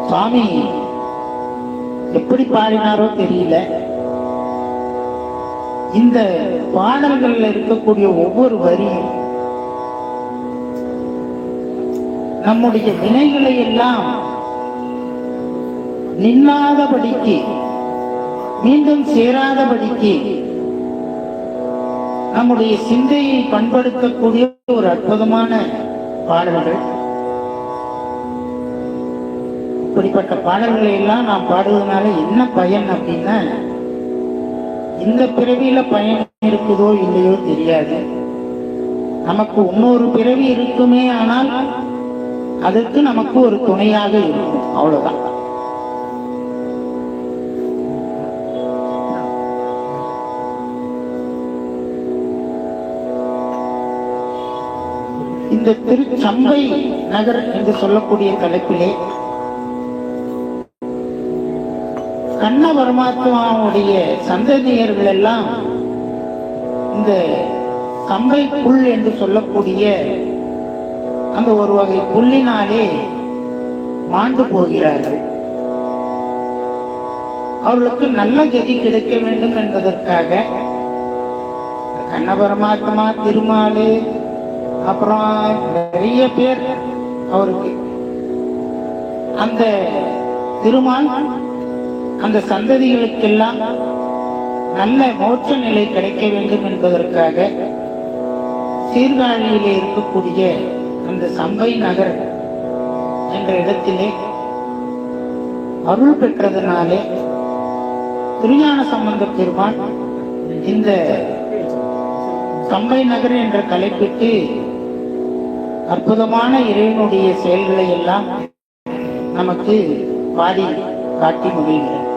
சுவாமி எப்படி பாடினாரோ தெரியல, இந்த பாடல்கள்ல இருக்கக்கூடிய ஒவ்வொரு வரியும் நம்முடைய வினைகளை எல்லாம் நின்னாதபடிக்கு, மீண்டும் சேராதபடிக்கு நம்முடைய சிந்தையை பண்படுத்தக்கூடிய ஒரு அற்புதமான பாடல்கள். இப்படிப்பட்ட பாடல்களை எல்லாம் நாம் பாடுவதனால என்ன பயன் அப்படின்னா, இந்த பிறவியில பயன் இருக்குதோ இல்லையோ தெரியாது. நமக்கு இன்னொரு பிறவி இருக்குமே, ஆனால் அதற்கு நமக்கு ஒரு துணையாக இருக்கும், அவ்வளவுதான். இந்த திருச்சம்பை நகர் என்று சொல்லக்கூடிய தலைப்பிலே கண்ண பரமாத்மாவுடைய சந்ததியர்கள் எல்லாம் இந்த சம்பை புல் என்று சொல்லக்கூடிய அந்த ஒரு வகை புல்லினாலே மாண்டு போகிறார்கள். அவர்களுக்கு நல்ல கதி கிடைக்க வேண்டும் என்பதற்காக கண்ண பரமாத்மா, திருமாலு, அப்புறம் நிறைய பேர் அவருக்கு அந்த திருமால் அந்த சந்ததிகளுக்கெல்லாம் நல்ல மோட்ச நிலை கிடைக்க வேண்டும் என்பதற்காக சீர்காழியிலே இருக்கக்கூடிய அந்த சம்பை நகர் என்ற இடத்திலே அருள் பெற்றதனாலே திருஞான சம்பந்த பெருமான் இந்த சம்பை நகர் என்ற தலைப்பிட்டு அற்புதமான இறைவனுடைய செயல்களை எல்லாம் நமக்கு பாடி காட்டி முடிகிறது.